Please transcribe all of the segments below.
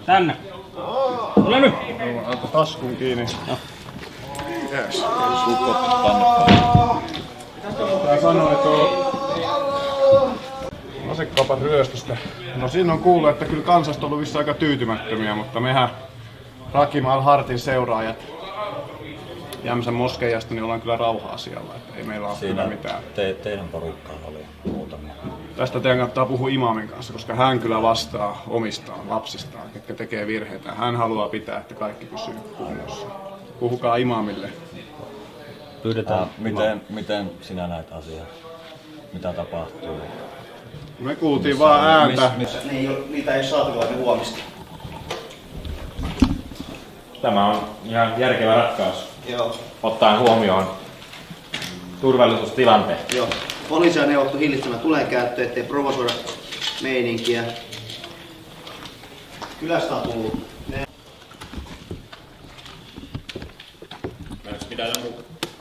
Tänne. Tule nyt. Ota taskun kiinni. Yes. Tää sanoo, että on asekaupan ryöstöstä. No siinä on kuullut, että kyllä kansasta on ollut vissi aika tyytymättömiä, mutta mehän Rakim al-Hartin seuraajat Jämsän moskeijasta niin ollaan kyllä rauha-asialla. Ei meillä ole kyllä mitään. Teidän porukkaa oli muutamia. Tästä teidän kannattaa puhua imamin kanssa, koska hän kyllä vastaa omistaan, lapsistaan, ketkä tekee virheitä. Hän haluaa pitää, että kaikki pysyy kunnossa. Puhukaa imamille. Pyydetään, miten sinä näet asiaa? Mitä tapahtuu? Me kuultiin vaan ääntä. Niitä ei saatu kyllä huomista. Tämä on ihan järkevä ratkaisu. Joo. Ottaen huomioon turvallisuustilanteen. Joo. Poliisia on neuvottu hillitsemään tulenkäyttöä, ettei provosoida meininkiä. Kylästä on tullut. Meidän pitää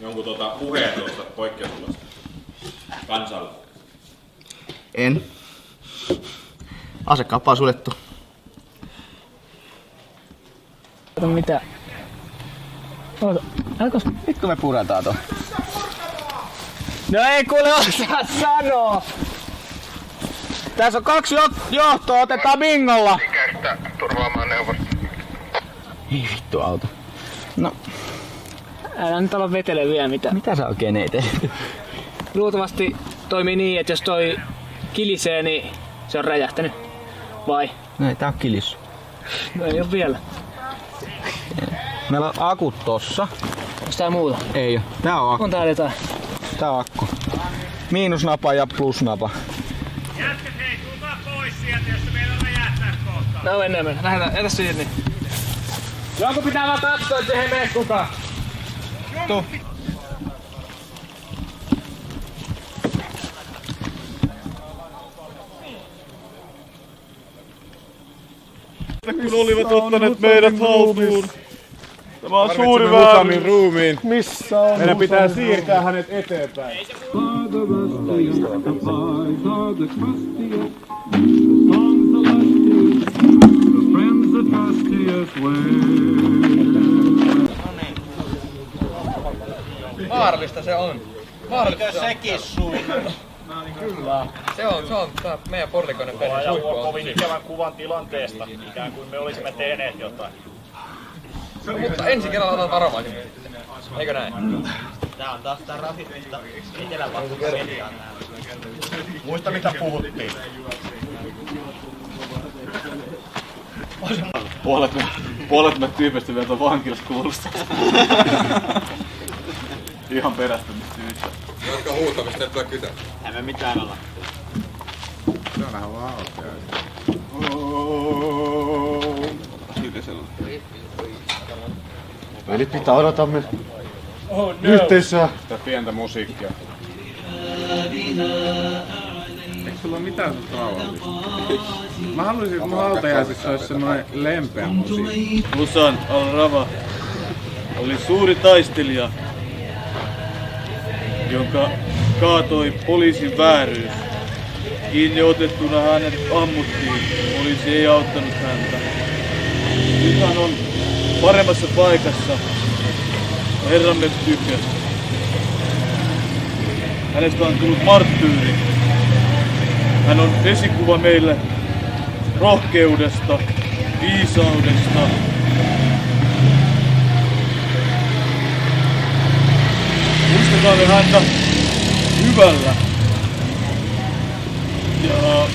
jonkun puheen tuosta poikkeusulasta kansalle. En. Asekauppa on suljettu. Mitä? Nyt kun me puretaan tuon. No ei kuule osaa sanoa! Tässä on 2 johtoa, otetaan bingolla! Ikäistä turvaamaan neuvosta. Ei vittu auto. No. Älä nyt ala vetele vielä mitään. Mitä sä oikein ei tee? Luultavasti toimii niin, että jos toi kilisee, niin se on räjähtänyt. Vai? No ei tää on kilis. No ei oo vielä. Meillä on akut tossa. Onks tää muuta? Ei oo. Tää on akku. On täällä jotain. Tää on akku. Miinusnapa ja plusnapa. Jätkät, hei, tulkaa pois sieltä, jos meillä on räjähtää kohta. No mennään. Lähdetään, etä sinne. Joku pitää vaan katsoa, ettei he mene kukaan. Tuu. Kun olivat ottaneet meidät haltuun. Tämä on suuri väärin. Ruumiin. Missä on? Meidän pitää siirtää hänet eteenpäin. Vaarallista se on. Vaarallista sekin suin. Kyllä. Se on meidän porlikoinen perhe. Ja kovin ikävän kuvan tilanteesta, ikään kuin me olisimme tehneet jotain. No, mutta ensi kerralla otan varovaisesti. Eikö näin? Tää on taas tää rasistista etelävastuuta mediaa täällä. Muista mitä puhuttiin. Puolet me tyypistä vielä vankilassa kuulostaa. Ihan perästämisyistä. Jatka huutamista, et tule kytä. Ei me mitään olla. Se on vähän vaan Eli pitää odotamme yhteisöä. Sitä pientä musiikkia. Eikö sulla ole mitään rauhallista? Mä haluaisin, että mun hautajaisissa olisi semmoinen lempeä musiikki. Musan al-Rava oli suuri taistelija, jonka kaatoi poliisin vääryys. Kiinni otettuna hänet ammuttiin. Poliisi ei auttanut häntä. Nyt hän on paremmassa paikassa. Herramme tykkäsi. Hänestä on tullut marttyyri. Hän on esikuva meille rohkeudesta, viisaudesta. Muistakaamme häntä hyvällä. Ja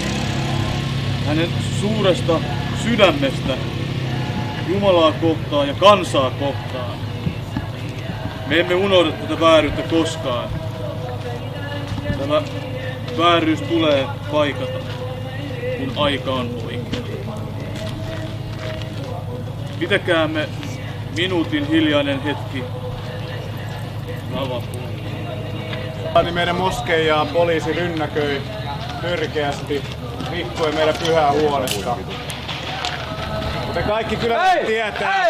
hänen suuresta sydämestä Jumalaa kohtaan ja kansaa kohtaan. Me emme unohda tätä vääryyttä koskaan. Tämä vääryys tulee paikata, kun aika on oikea. Pitäkäämme minuutin hiljainen hetki lavapuolella. Niin meidän moskeijaa poliisi rynnäköi törkeästi, rikkoi meidän pyhää huonetta. Kuten kaikki kyllä tietää,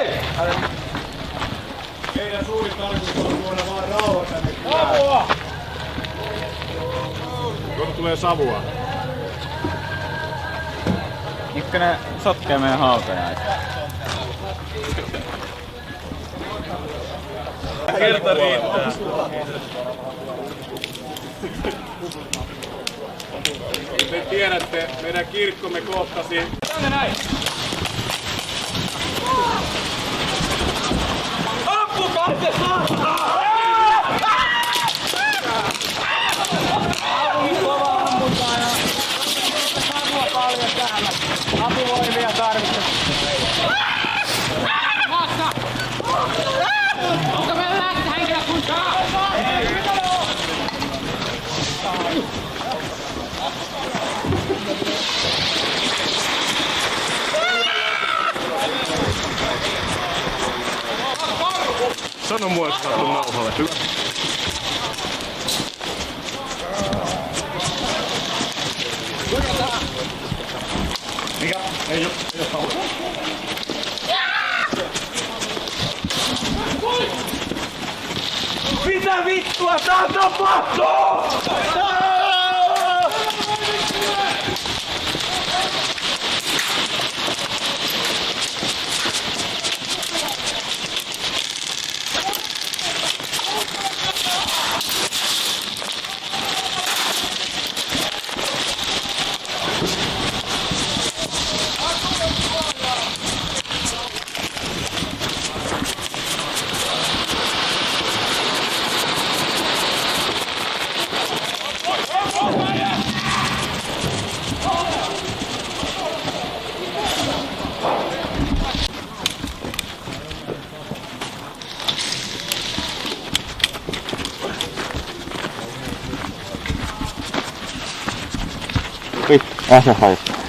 meidän suurin tarkoitus on tuoda vaan rauha tänne kylään. Tuolta tulee savua. Ykkönen sotkee meidän hautajaista. Kerta riittää. Te tiedätte, meidän kirkkomme kohtasi. Tänne näin! Ampukaa se saattaa! Kova ammuntaa ja savua paljon täällä. Apuvoimia tarvitsee. Maassa! Onko meillä lääkintähenkilökuntaa? Sano mua, että on nauhalle. Hyvä. Mikä? Ei oo kauan. Mitä vittua tää tapahtuu? Ase haistaa.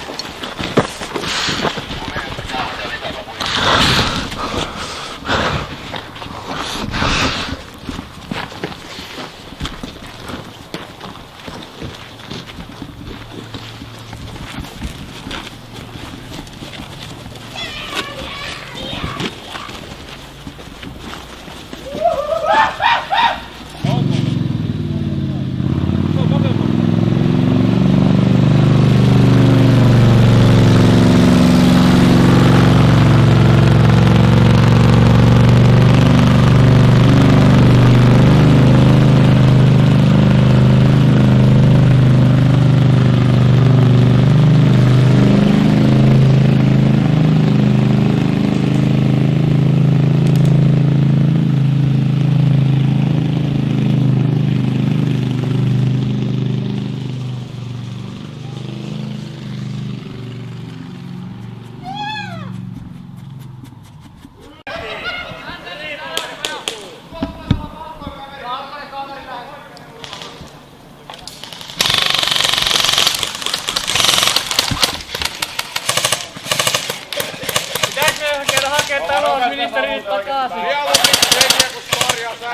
Talousministeri takaisin.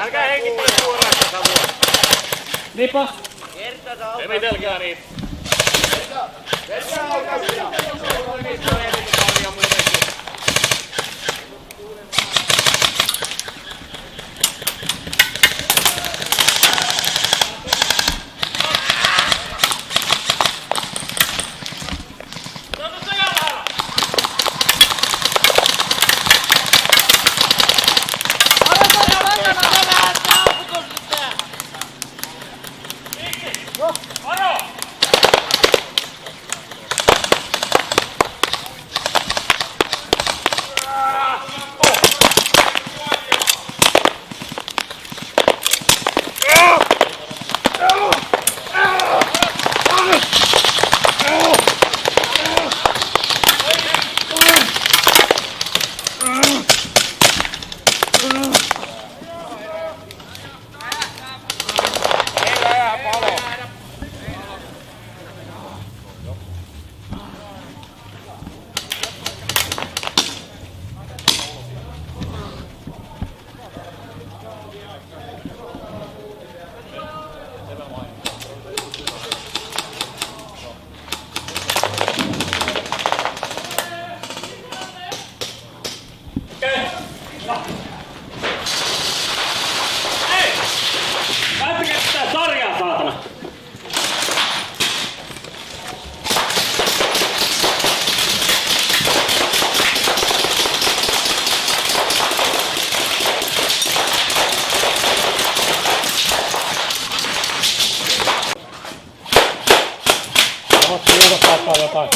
Älkää hengittele suoraan savua. Nipa. Levitelkää niitä. jotain.